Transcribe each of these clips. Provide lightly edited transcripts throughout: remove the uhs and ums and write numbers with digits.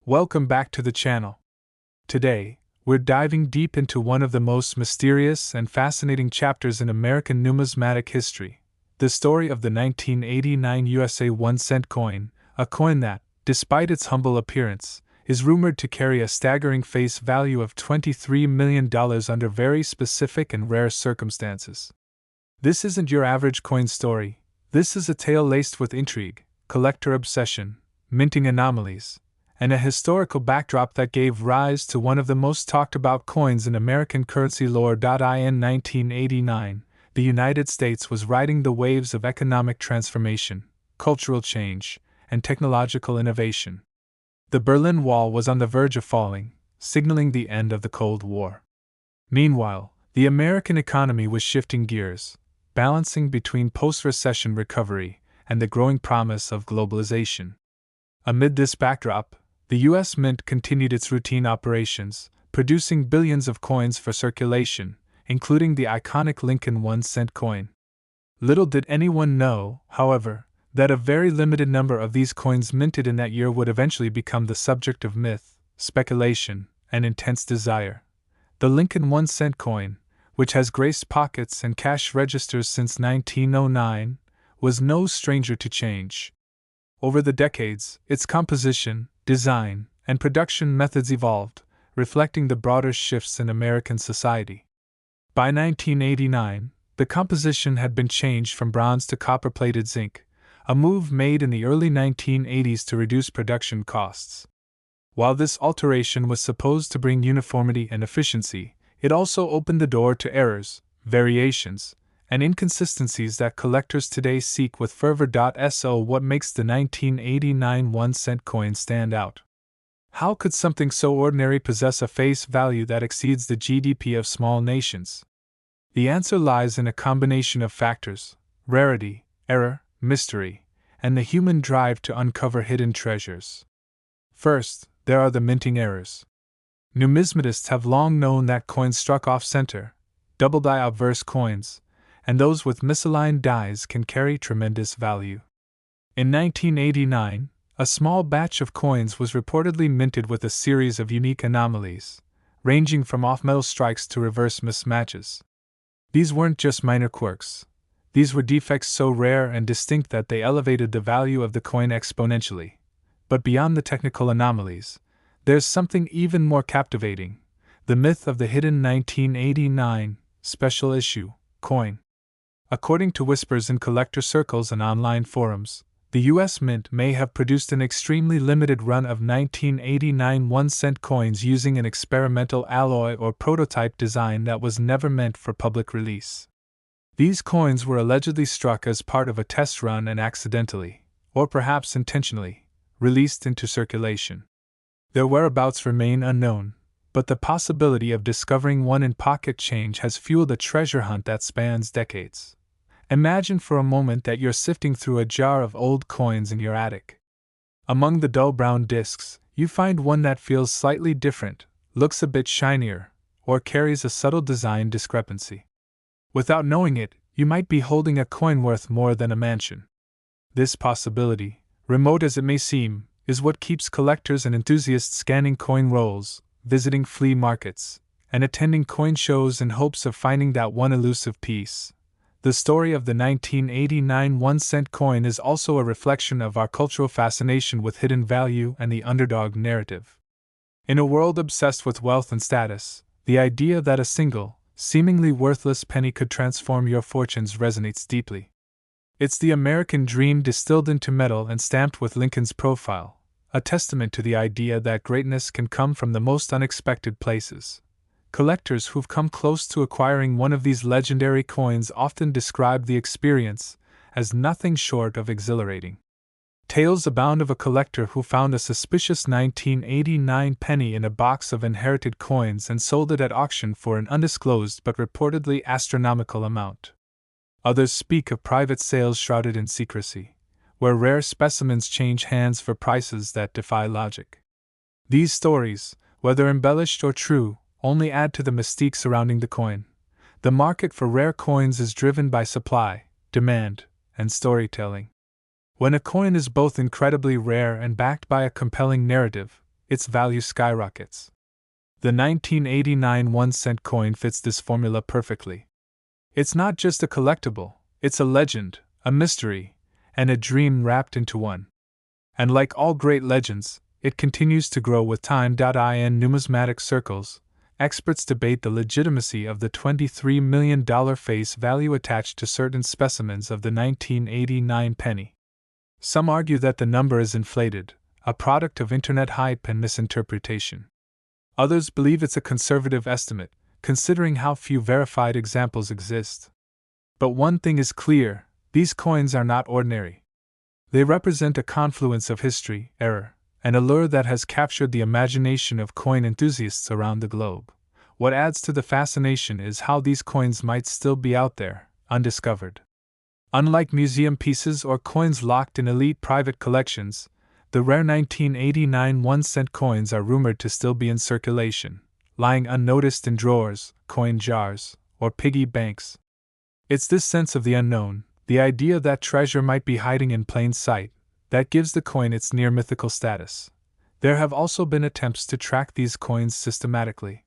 Welcome back to the channel. Today, we're diving deep into one of the most mysterious and fascinating chapters in American numismatic history, the story of the 1989 USA 1-cent coin, a coin that, despite its humble appearance, is rumored to carry a staggering face value of $23 million under very specific and rare circumstances. This isn't your average coin story. This is a tale laced with intrigue, collector obsession, minting anomalies, and a historical backdrop that gave rise to one of the most talked about coins in American currency lore. In 1989, the United States was riding the waves of economic transformation, cultural change, and technological innovation. The Berlin Wall was on the verge of falling, signaling the end of the Cold War. Meanwhile, the American economy was shifting gears, balancing between post-recession recovery and the growing promise of globalization. Amid this backdrop, the U.S. Mint continued its routine operations, producing billions of coins for circulation, including the iconic Lincoln 1-cent coin. Little did anyone know, however, that a very limited number of these coins minted in that year would eventually become the subject of myth, speculation, and intense desire. The Lincoln 1-cent coin, which has graced pockets and cash registers since 1909, was no stranger to change. Over the decades, its composition, design, and production methods evolved, reflecting the broader shifts in American society. By 1989, the composition had been changed from bronze to copper-plated zinc, a move made in the early 1980s to reduce production costs. While this alteration was supposed to bring uniformity and efficiency, it also opened the door to errors, variations, and inconsistencies that collectors today seek with fervor. So what makes the 1989 1-cent coin stand out? How could something so ordinary possess a face value that exceeds the GDP of small nations? The answer lies in a combination of factors: rarity, error, mystery, and the human drive to uncover hidden treasures. First, there are the minting errors. Numismatists have long known that coins struck off-center, double-die obverse coins, and those with misaligned dies can carry tremendous value. In 1989, a small batch of coins was reportedly minted with a series of unique anomalies, ranging from off-metal strikes to reverse mismatches. These weren't just minor quirks. These were defects so rare and distinct that they elevated the value of the coin exponentially. But beyond the technical anomalies, there's something even more captivating: the myth of the hidden 1989 special issue coin. According to whispers in collector circles and online forums, the U.S. Mint may have produced an extremely limited run of 1989 1-cent coins using an experimental alloy or prototype design that was never meant for public release. These coins were allegedly struck as part of a test run and accidentally, or perhaps intentionally, released into circulation. Their whereabouts remain unknown, but the possibility of discovering one in pocket change has fueled a treasure hunt that spans decades. Imagine for a moment that you're sifting through a jar of old coins in your attic. Among the dull brown discs, you find one that feels slightly different, looks a bit shinier, or carries a subtle design discrepancy. Without knowing it, you might be holding a coin worth more than a mansion. This possibility, remote as it may seem, is what keeps collectors and enthusiasts scanning coin rolls, visiting flea markets, and attending coin shows in hopes of finding that one elusive piece. The story of the 1989 1-cent coin is also a reflection of our cultural fascination with hidden value and the underdog narrative. In a world obsessed with wealth and status, the idea that a single, seemingly worthless penny could transform your fortunes resonates deeply. It's the American dream distilled into metal and stamped with Lincoln's profile, a testament to the idea that greatness can come from the most unexpected places. Collectors who've come close to acquiring one of these legendary coins often describe the experience as nothing short of exhilarating. Tales abound of a collector who found a suspicious 1989 penny in a box of inherited coins and sold it at auction for an undisclosed but reportedly astronomical amount. Others speak of private sales shrouded in secrecy, where rare specimens change hands for prices that defy logic. These stories, whether embellished or true, only add to the mystique surrounding the coin. The market for rare coins is driven by supply, demand, and storytelling. When a coin is both incredibly rare and backed by a compelling narrative, its value skyrockets. The 1989 1-cent coin fits this formula perfectly. It's not just a collectible, it's a legend, a mystery, and a dream wrapped into one. And like all great legends, it continues to grow with time. In numismatic circles, experts debate the legitimacy of the $23 million face value attached to certain specimens of the 1989 penny. Some argue that the number is inflated, a product of internet hype and misinterpretation. Others believe it's a conservative estimate, considering how few verified examples exist. But one thing is clear: these coins are not ordinary. They represent a confluence of history, error, and allure that has captured the imagination of coin enthusiasts around the globe. What adds to the fascination is how these coins might still be out there, undiscovered. Unlike museum pieces or coins locked in elite private collections, the rare 1989 1-cent coins are rumored to still be in circulation, lying unnoticed in drawers, coin jars, or piggy banks. It's this sense of the unknown, the idea that treasure might be hiding in plain sight, that gives the coin its near mythical status. There have also been attempts to track these coins systematically.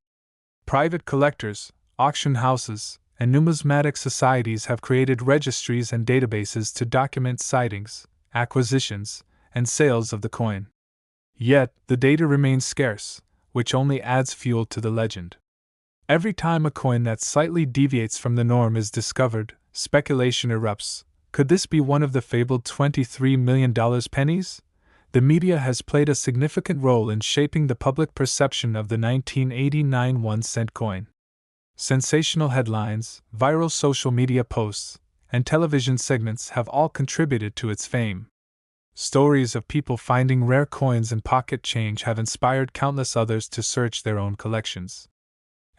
Private collectors, auction houses, and numismatic societies have created registries and databases to document sightings, acquisitions, and sales of the coin. Yet, the data remains scarce, which only adds fuel to the legend. Every time a coin that slightly deviates from the norm is discovered, speculation erupts. Could this be one of the fabled $23 million pennies? The media has played a significant role in shaping the public perception of the 1989 1-cent coin. Sensational headlines, viral social media posts, and television segments have all contributed to its fame. Stories of people finding rare coins and pocket change have inspired countless others to search their own collections.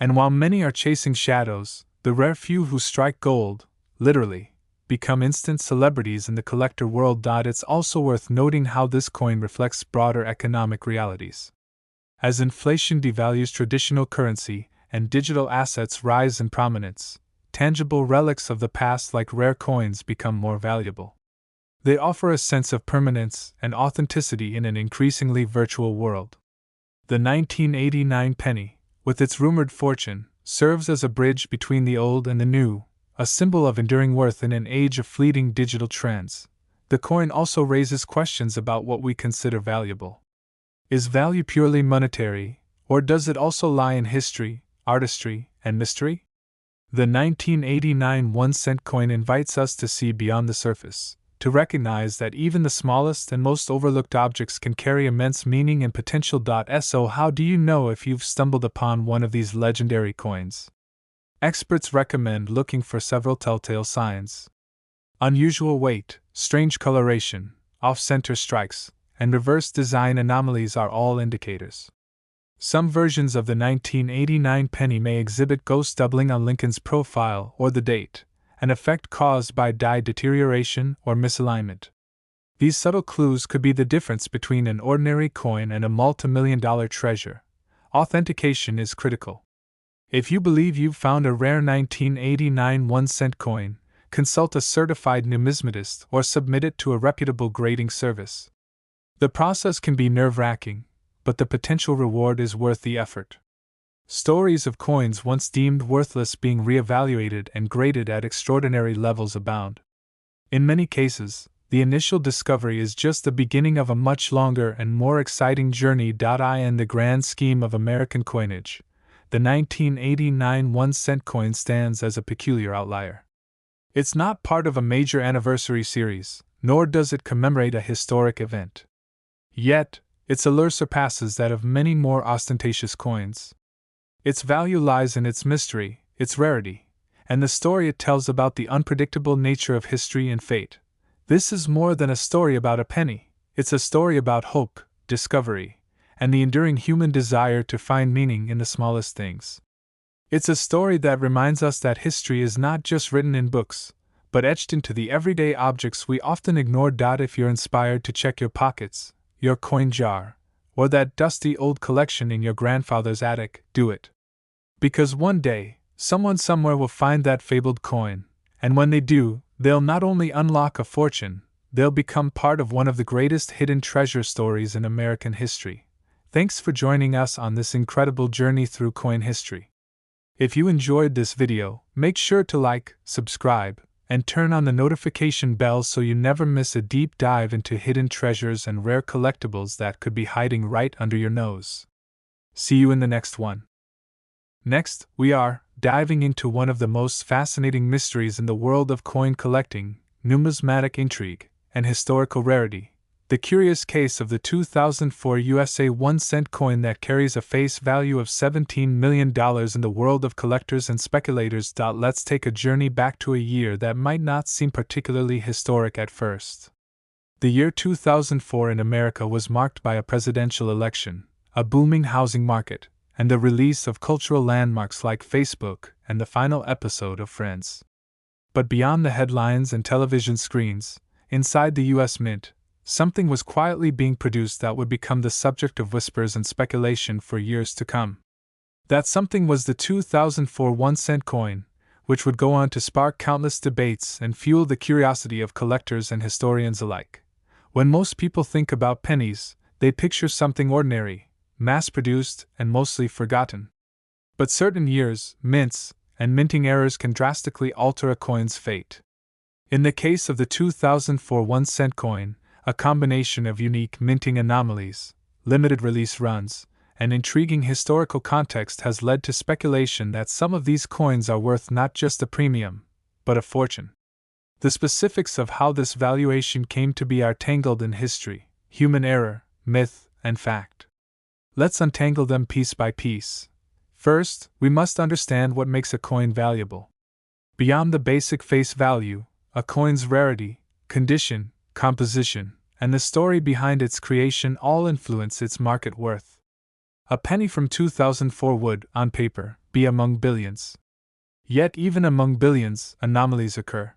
And while many are chasing shadows, the rare few who strike gold, literally, become instant celebrities in the collector world. It's also worth noting how this coin reflects broader economic realities. As inflation devalues traditional currency and digital assets rise in prominence, tangible relics of the past like rare coins become more valuable. They offer a sense of permanence and authenticity in an increasingly virtual world. The 1989 penny, with its rumored fortune, serves as a bridge between the old and the new, a symbol of enduring worth in an age of fleeting digital trends. The coin also raises questions about what we consider valuable. Is value purely monetary, or does it also lie in history, artistry, and mystery? The 1989 1-cent coin invites us to see beyond the surface, to recognize that even the smallest and most overlooked objects can carry immense meaning and potential. So how do you know if you've stumbled upon one of these legendary coins? Experts recommend looking for several telltale signs. Unusual weight, strange coloration, off-center strikes, and reverse design anomalies are all indicators. Some versions of the 1989 penny may exhibit ghost doubling on Lincoln's profile or the date, an effect caused by die deterioration or misalignment. These subtle clues could be the difference between an ordinary coin and a multi-million-dollar treasure. Authentication is critical. If you believe you've found a rare 1989 1-cent coin, consult a certified numismatist or submit it to a reputable grading service. The process can be nerve-wracking, but the potential reward is worth the effort. Stories of coins once deemed worthless being reevaluated and graded at extraordinary levels abound. In many cases, the initial discovery is just the beginning of a much longer and more exciting journey. In the grand scheme of American coinage, the 1989 1-cent coin stands as a peculiar outlier. It's not part of a major anniversary series, nor does it commemorate a historic event. Yet, its allure surpasses that of many more ostentatious coins. Its value lies in its mystery, its rarity, and the story it tells about the unpredictable nature of history and fate. This is more than a story about a penny, it's a story about hope, discovery, and the enduring human desire to find meaning in the smallest things. It's a story that reminds us that history is not just written in books, but etched into the everyday objects we often ignore. If you're inspired to check your pockets, your coin jar, or that dusty old collection in your grandfather's attic, do it. Because one day, someone somewhere will find that fabled coin, and when they do, they'll not only unlock a fortune, they'll become part of one of the greatest hidden treasure stories in American history. Thanks for joining us on this incredible journey through coin history. If you enjoyed this video, make sure to like, subscribe, and turn on the notification bell so you never miss a deep dive into hidden treasures and rare collectibles that could be hiding right under your nose. See you in the next one. Next, we are diving into one of the most fascinating mysteries in the world of coin collecting, numismatic intrigue, and historical rarity. The curious case of the 2004 USA 1-cent coin that carries a face value of $17 million in the world of collectors and speculators. Let's take a journey back to a year that might not seem particularly historic at first. The year 2004 in America was marked by a presidential election, a booming housing market, and the release of cultural landmarks like Facebook and the final episode of Friends. But beyond the headlines and television screens, inside the U.S. Mint, something was quietly being produced that would become the subject of whispers and speculation for years to come. That something was the 2004 1-cent coin, which would go on to spark countless debates and fuel the curiosity of collectors and historians alike. When most people think about pennies, they picture something ordinary, mass-produced, and mostly forgotten. But certain years, mints, and minting errors can drastically alter a coin's fate. In the case of the 2004 1-cent coin, a combination of unique minting anomalies, limited release runs, and intriguing historical context has led to speculation that some of these coins are worth not just a premium, but a fortune. The specifics of how this valuation came to be are tangled in history, human error, myth, and fact. Let's untangle them piece by piece. First, we must understand what makes a coin valuable. Beyond the basic face value, a coin's rarity, condition, composition, and the story behind its creation all influence its market worth. A penny from 2004 would, on paper, be among billions. Yet even among billions, anomalies occur.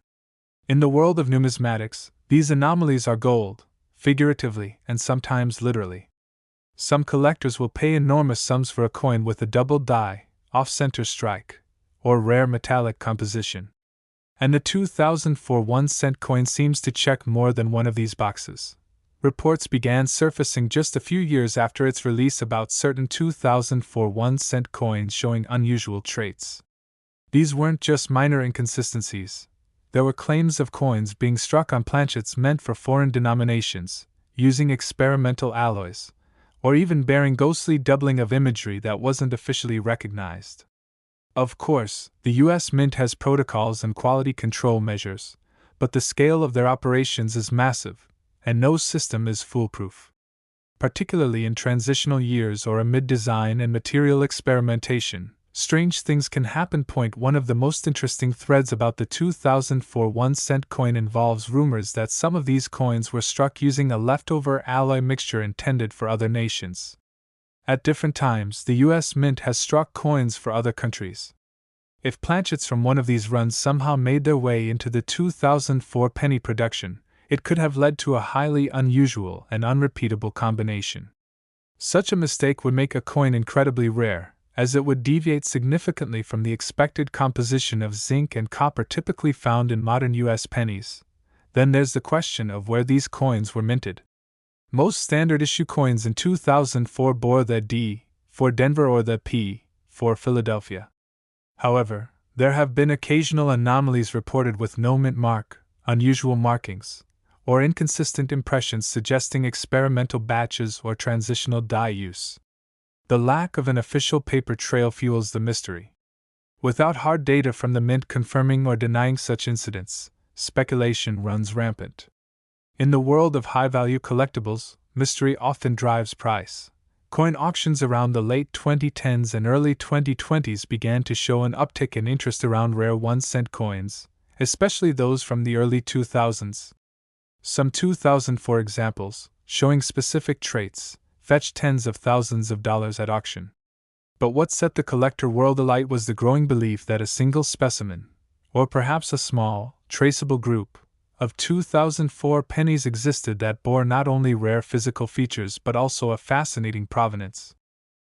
In the world of numismatics, these anomalies are gold, figuratively and sometimes literally. Some collectors will pay enormous sums for a coin with a double die, off-center strike, or rare metallic composition. And the 2004 1-cent coin seems to check more than one of these boxes. Reports began surfacing just a few years after its release about certain 2004 1-cent coins showing unusual traits. These weren't just minor inconsistencies. There were claims of coins being struck on planchets meant for foreign denominations, using experimental alloys, or even bearing ghostly doubling of imagery that wasn't officially recognized. Of course, the U.S. Mint has protocols and quality control measures, but the scale of their operations is massive, and no system is foolproof. Particularly in transitional years or amid design and material experimentation, strange things can happen. One of the most interesting threads about the 2004 1-cent coin involves rumors that some of these coins were struck using a leftover alloy mixture intended for other nations. At different times, the U.S. Mint has struck coins for other countries. If planchets from one of these runs somehow made their way into the 2004 penny production, it could have led to a highly unusual and unrepeatable combination. Such a mistake would make a coin incredibly rare, as it would deviate significantly from the expected composition of zinc and copper typically found in modern U.S. pennies. Then there's the question of where these coins were minted. Most standard issue coins in 2004 bore the D for Denver or the P for Philadelphia. However, there have been occasional anomalies reported with no mint mark, unusual markings, or inconsistent impressions suggesting experimental batches or transitional die use. The lack of an official paper trail fuels the mystery. Without hard data from the mint confirming or denying such incidents, speculation runs rampant. In the world of high-value collectibles, mystery often drives price. Coin auctions around the late 2010s and early 2020s began to show an uptick in interest around rare 1-cent coins, especially those from the early 2000s. Some 2004 examples, showing specific traits, fetched tens of thousands of dollars at auction. But what set the collector world alight was the growing belief that a single specimen, or perhaps a small, traceable group, of 2004 pennies existed that bore not only rare physical features but also a fascinating provenance.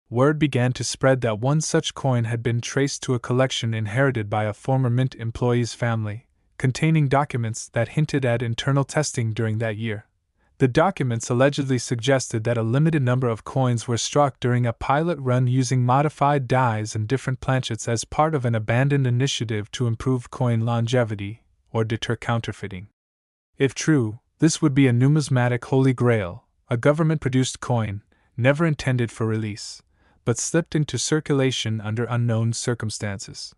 Word began to spread that one such coin had been traced to a collection inherited by a former mint employee's family, containing documents that hinted at internal testing during that year. The documents allegedly suggested that a limited number of coins were struck during a pilot run using modified dies and different planchets as part of an abandoned initiative to improve coin longevity or deter counterfeiting. If true, this would be a numismatic holy grail, a government-produced coin, never intended for release, but slipped into circulation under unknown circumstances.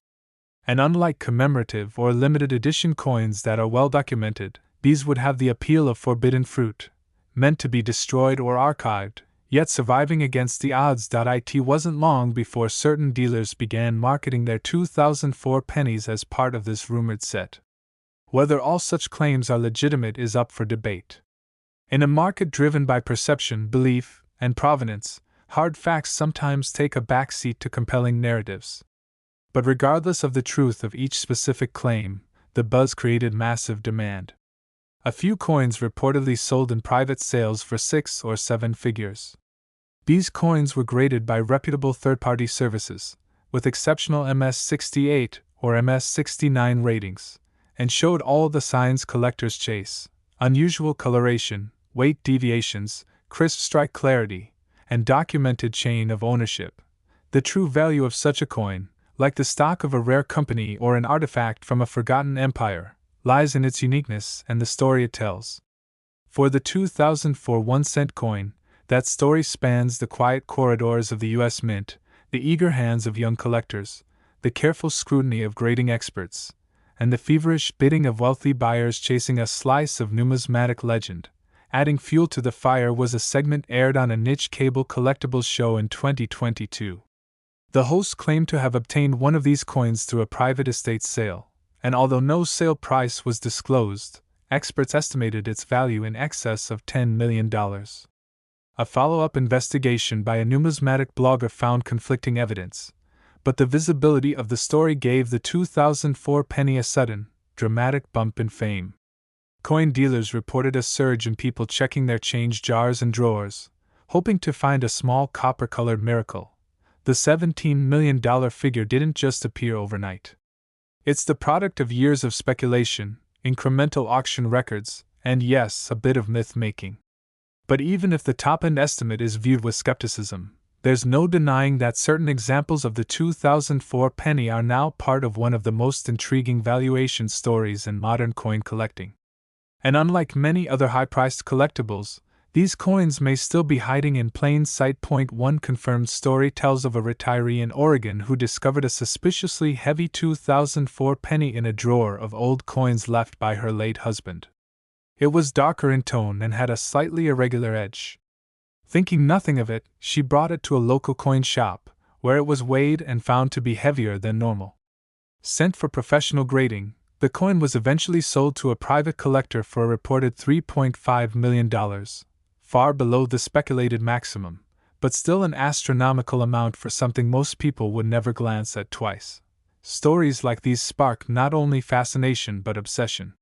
And unlike commemorative or limited edition coins that are well documented, these would have the appeal of forbidden fruit, meant to be destroyed or archived, yet surviving against the odds. It wasn't long before certain dealers began marketing their 2004 pennies as part of this rumored set. Whether all such claims are legitimate is up for debate. In a market driven by perception, belief, and provenance, hard facts sometimes take a backseat to compelling narratives. But regardless of the truth of each specific claim, the buzz created massive demand. A few coins reportedly sold in private sales for 6 or 7 figures. These coins were graded by reputable third-party services, with exceptional MS-68 or MS-69 ratings, and showed all the signs collectors chase: unusual coloration, weight deviations, crisp strike clarity, and documented chain of ownership. The true value of such a coin, like the stock of a rare company or an artifact from a forgotten empire, lies in its uniqueness and the story it tells. For the 2004 1-cent coin, that story spans the quiet corridors of the U.S. Mint, the eager hands of young collectors, the careful scrutiny of grading experts, and the feverish bidding of wealthy buyers chasing a slice of numismatic legend. Adding fuel to the fire was a segment aired on a niche cable collectibles show in 2022. The host claimed to have obtained one of these coins through a private estate sale, and although no sale price was disclosed, experts estimated its value in excess of $10 million. A follow-up investigation by a numismatic blogger found conflicting evidence, but the visibility of the story gave the 2004 penny a sudden, dramatic bump in fame. Coin dealers reported a surge in people checking their change jars and drawers, hoping to find a small copper-colored miracle. The $17 million figure didn't just appear overnight. It's the product of years of speculation, incremental auction records, and yes, a bit of myth-making. But even if the top-end estimate is viewed with skepticism, there's no denying that certain examples of the 2004 penny are now part of one of the most intriguing valuation stories in modern coin collecting. And unlike many other high-priced collectibles, these coins may still be hiding in plain sight. One confirmed story tells of a retiree in Oregon who discovered a suspiciously heavy 2004 penny in a drawer of old coins left by her late husband. It was darker in tone and had a slightly irregular edge. Thinking nothing of it, she brought it to a local coin shop, where it was weighed and found to be heavier than normal. Sent for professional grading, the coin was eventually sold to a private collector for a reported $3.5 million. Far below the speculated maximum, but still an astronomical amount for something most people would never glance at twice. Stories like these spark not only fascination but obsession.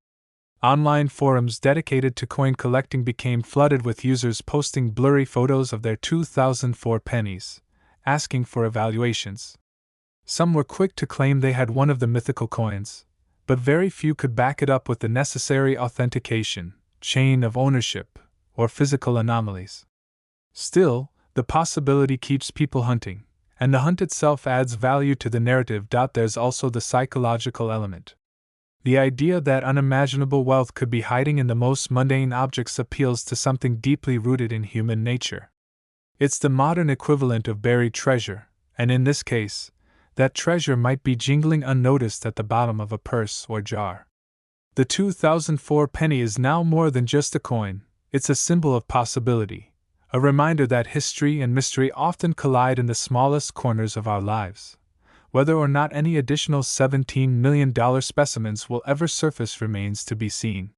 Online forums dedicated to coin collecting became flooded with users posting blurry photos of their 2004 pennies, asking for evaluations. Some were quick to claim they had one of the mythical coins, but very few could back it up with the necessary authentication, chain of ownership, or physical anomalies. Still, the possibility keeps people hunting, and the hunt itself adds value to the narrative. There's also the psychological element. The idea that unimaginable wealth could be hiding in the most mundane objects appeals to something deeply rooted in human nature. It's the modern equivalent of buried treasure, and in this case, that treasure might be jingling unnoticed at the bottom of a purse or jar. The 2004 penny is now more than just a coin. It's a symbol of possibility, a reminder that history and mystery often collide in the smallest corners of our lives. Whether or not any additional $17 million specimens will ever surface remains to be seen.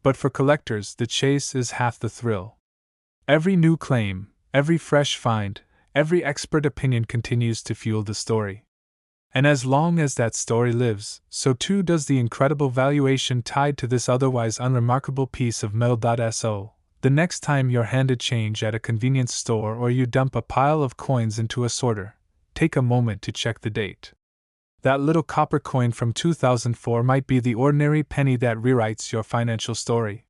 But for collectors, the chase is half the thrill. Every new claim, every fresh find, every expert opinion continues to fuel the story. And as long as that story lives, so too does the incredible valuation tied to this otherwise unremarkable piece of metal. So, the next time you're handed change at a convenience store or you dump a pile of coins into a sorter, take a moment to check the date. That little copper coin from 2004 might be the ordinary penny that rewrites your financial story.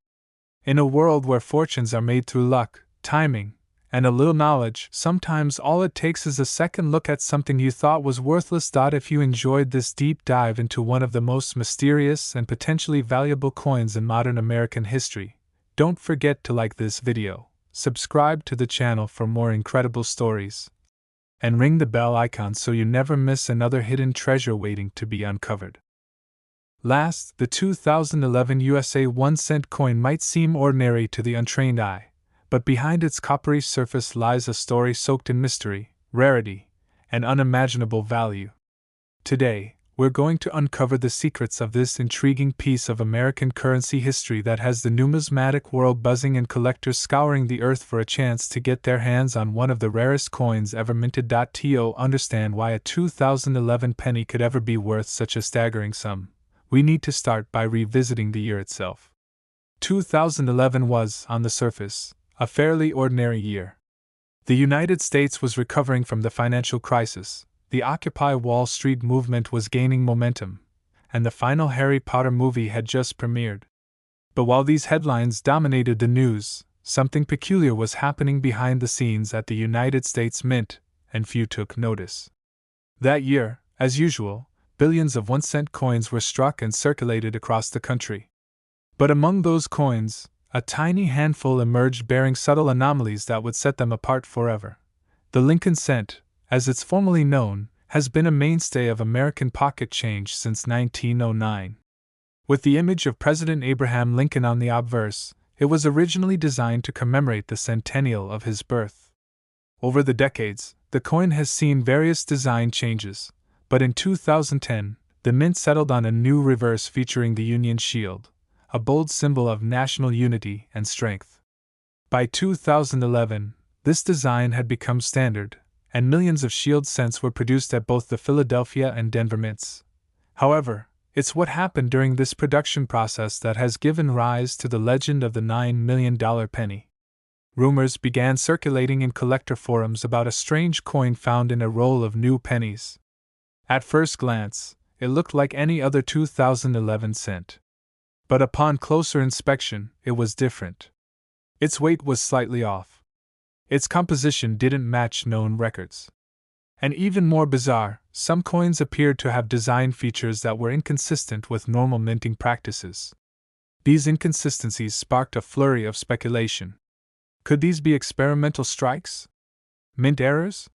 In a world where fortunes are made through luck, timing, and a little knowledge, sometimes all it takes is a second look at something you thought was worthless. If you enjoyed this deep dive into one of the most mysterious and potentially valuable coins in modern American history, don't forget to like this video, subscribe to the channel for more incredible stories, and ring the bell icon so you never miss another hidden treasure waiting to be uncovered. Last, the 2011 USA 1-cent coin might seem ordinary to the untrained eye, but behind its coppery surface lies a story soaked in mystery, rarity, and unimaginable value. Today, we're going to uncover the secrets of this intriguing piece of American currency history that has the numismatic world buzzing and collectors scouring the earth for a chance to get their hands on one of the rarest coins ever minted. To understand why a 2011 penny could ever be worth such a staggering sum, we need to start by revisiting the year itself. 2011 was, on the surface, a fairly ordinary year. The United States was recovering from the financial crisis, the Occupy Wall Street movement was gaining momentum, and the final Harry Potter movie had just premiered. But while these headlines dominated the news, something peculiar was happening behind the scenes at the United States Mint, and few took notice. That year, as usual, billions of 1-cent coins were struck and circulated across the country. But among those coins, a tiny handful emerged bearing subtle anomalies that would set them apart forever. The Lincoln cent, as it's formally known, has been a mainstay of American pocket change since 1909. With the image of President Abraham Lincoln on the obverse, it was originally designed to commemorate the centennial of his birth. Over the decades, the coin has seen various design changes, but in 2010, the Mint settled on a new reverse featuring the Union Shield, a bold symbol of national unity and strength. By 2011, this design had become standard, and millions of Shield cents were produced at both the Philadelphia and Denver mints. However, it's what happened during this production process that has given rise to the legend of the $9 million penny. Rumors began circulating in collector forums about a strange coin found in a roll of new pennies. At first glance, it looked like any other 2011 cent. But upon closer inspection, it was different. Its weight was slightly off. Its composition didn't match known records. And even more bizarre, some coins appeared to have design features that were inconsistent with normal minting practices. These inconsistencies sparked a flurry of speculation. Could these be experimental strikes? Mint errors?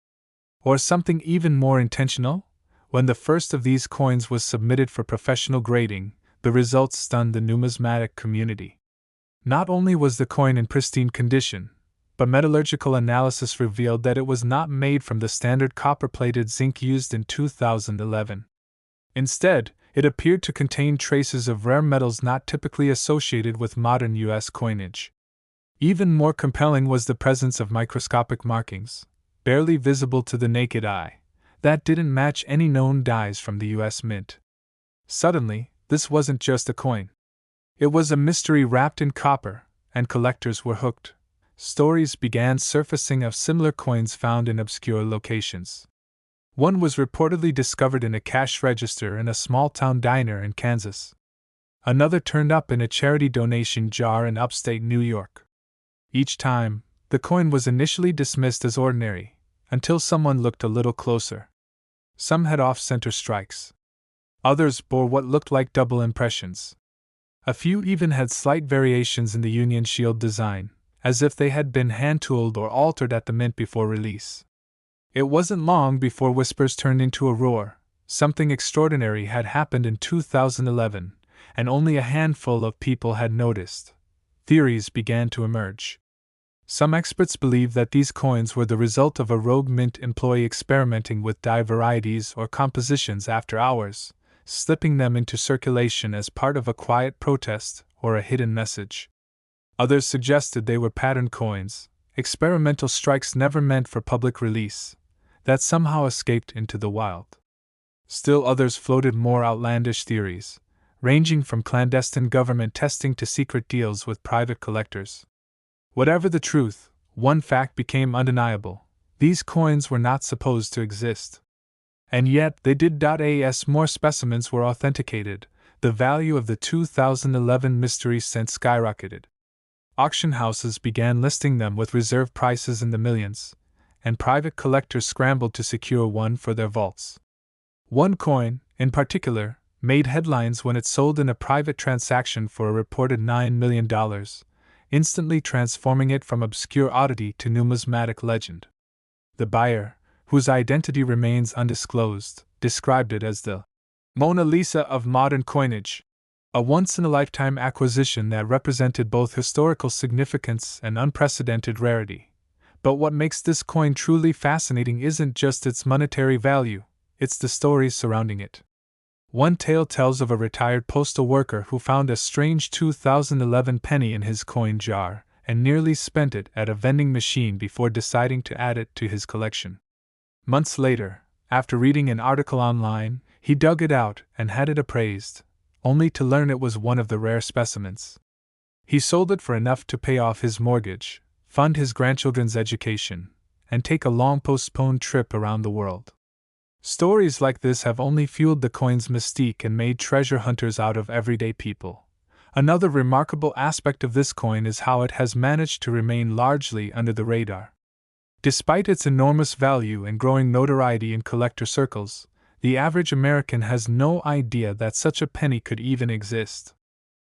Or something even more intentional? When the first of these coins was submitted for professional grading, the results stunned the numismatic community. Not only was the coin in pristine condition, but metallurgical analysis revealed that it was not made from the standard copper-plated zinc used in 2011. Instead, it appeared to contain traces of rare metals not typically associated with modern U.S. coinage. Even more compelling was the presence of microscopic markings, barely visible to the naked eye, that didn't match any known dies from the U.S. Mint. Suddenly, this wasn't just a coin. It was a mystery wrapped in copper, and collectors were hooked. Stories began surfacing of similar coins found in obscure locations. One was reportedly discovered in a cash register in a small-town diner in Kansas. Another turned up in a charity donation jar in upstate New York. Each time, the coin was initially dismissed as ordinary, until someone looked a little closer. Some had off-center strikes. Others bore what looked like double impressions. A few even had slight variations in the Union Shield design, as if they had been hand-tooled or altered at the mint before release. It wasn't long before whispers turned into a roar. Something extraordinary had happened in 2011, and only a handful of people had noticed. Theories began to emerge. Some experts believed that these coins were the result of a rogue mint employee experimenting with die varieties or compositions after hours, slipping them into circulation as part of a quiet protest or a hidden message. Others suggested they were pattern coins, experimental strikes never meant for public release, that somehow escaped into the wild. Still others floated more outlandish theories, ranging from clandestine government testing to secret deals with private collectors. Whatever the truth, one fact became undeniable: these coins were not supposed to exist. And yet they did. As more specimens were authenticated, the value of the 2011 mystery cent skyrocketed. Auction houses began listing them with reserve prices in the millions, and private collectors scrambled to secure one for their vaults. One coin, in particular, made headlines when it sold in a private transaction for a reported $9 million, instantly transforming it from obscure oddity to numismatic legend. The buyer, whose identity remains undisclosed, described it as the Mona Lisa of modern coinage, a once-in-a-lifetime acquisition that represented both historical significance and unprecedented rarity. But what makes this coin truly fascinating isn't just its monetary value, it's the stories surrounding it. One tale tells of a retired postal worker who found a strange 2011 penny in his coin jar and nearly spent it at a vending machine before deciding to add it to his collection. Months later, after reading an article online, he dug it out and had it appraised, only to learn it was one of the rare specimens. He sold it for enough to pay off his mortgage, fund his grandchildren's education, and take a long-postponed trip around the world. Stories like this have only fueled the coin's mystique and made treasure hunters out of everyday people. Another remarkable aspect of this coin is how it has managed to remain largely under the radar. Despite its enormous value and growing notoriety in collector circles, the average American has no idea that such a penny could even exist.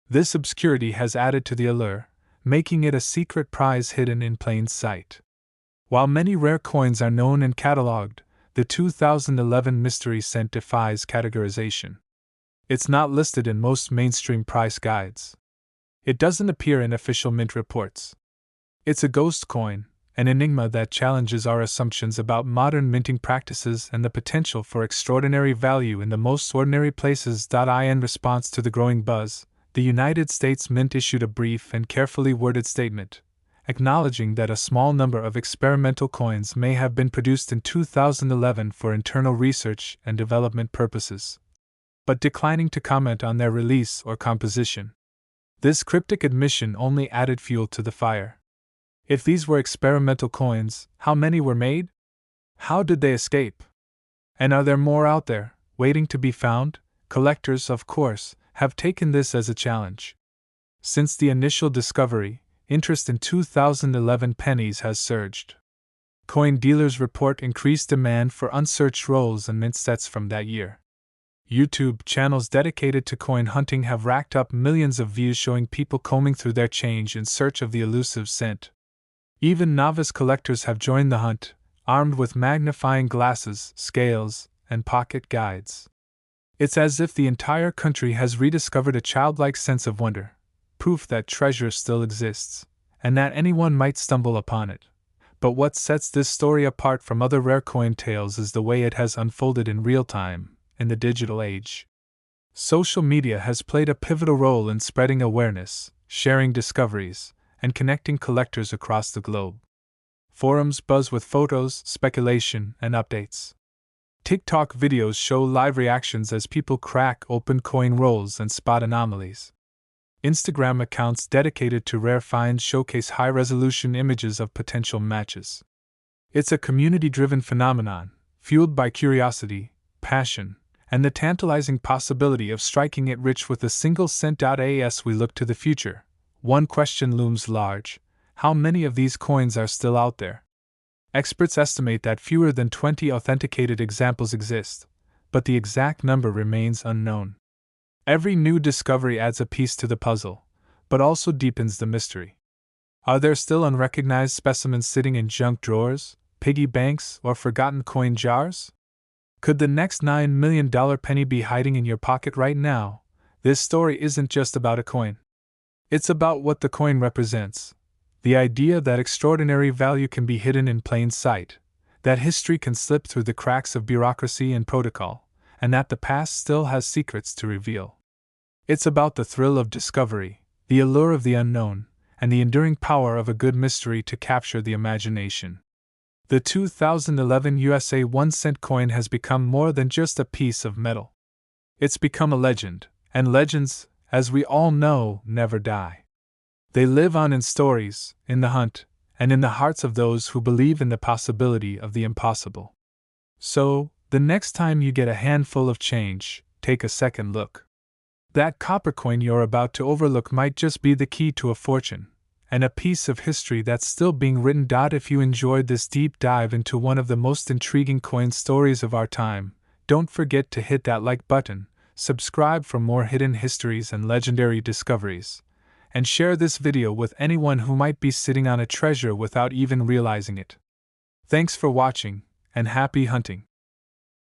This obscurity has added to the allure, making it a secret prize hidden in plain sight. While many rare coins are known and catalogued, the 2011 mystery cent defies categorization. It's not listed in most mainstream price guides. It doesn't appear in official mint reports. It's a ghost coin, an enigma that challenges our assumptions about modern minting practices and the potential for extraordinary value in the most ordinary places. In response to the growing buzz, the United States Mint issued a brief and carefully worded statement, acknowledging that a small number of experimental coins may have been produced in 2011 for internal research and development purposes, but declining to comment on their release or composition. This cryptic admission only added fuel to the fire. If these were experimental coins, how many were made? How did they escape? And are there more out there, waiting to be found? Collectors, of course, have taken this as a challenge. Since the initial discovery, interest in 2011 pennies has surged. Coin dealers report increased demand for unsearched rolls and mint sets from that year. YouTube channels dedicated to coin hunting have racked up millions of views showing people combing through their change in search of the elusive cent. Even novice collectors have joined the hunt, armed with magnifying glasses, scales, and pocket guides. It's as if the entire country has rediscovered a childlike sense of wonder, proof that treasure still exists, and that anyone might stumble upon it. But what sets this story apart from other rare coin tales is the way it has unfolded in real time, in the digital age. Social media has played a pivotal role in spreading awareness, sharing discoveries, and connecting collectors across the globe. Forums buzz with photos, speculation, and updates. TikTok videos show live reactions as people crack open coin rolls and spot anomalies. Instagram accounts dedicated to rare finds showcase high-resolution images of potential matches. It's a community-driven phenomenon, fueled by curiosity, passion, and the tantalizing possibility of striking it rich with a single cent. As we look to the future, one question looms large: how many of these coins are still out there? Experts estimate that fewer than 20 authenticated examples exist, but the exact number remains unknown. Every new discovery adds a piece to the puzzle, but also deepens the mystery. Are there still unrecognized specimens sitting in junk drawers, piggy banks, or forgotten coin jars? Could the next $9 million penny be hiding in your pocket right now? This story isn't just about a coin. It's about what the coin represents. The idea that extraordinary value can be hidden in plain sight, that history can slip through the cracks of bureaucracy and protocol, and that the past still has secrets to reveal. It's about the thrill of discovery, the allure of the unknown, and the enduring power of a good mystery to capture the imagination. The 2011 USA 1-cent coin has become more than just a piece of metal. It's become a legend, and legends, as we all know, never die. They live on in stories, in the hunt, and in the hearts of those who believe in the possibility of the impossible. So, the next time you get a handful of change, take a second look. That copper coin you're about to overlook might just be the key to a fortune, and a piece of history that's still being written. If you enjoyed this deep dive into one of the most intriguing coin stories of our time, don't forget to hit that like button, subscribe for more hidden histories and legendary discoveries, and share this video with anyone who might be sitting on a treasure without even realizing it. Thanks for watching, and happy hunting!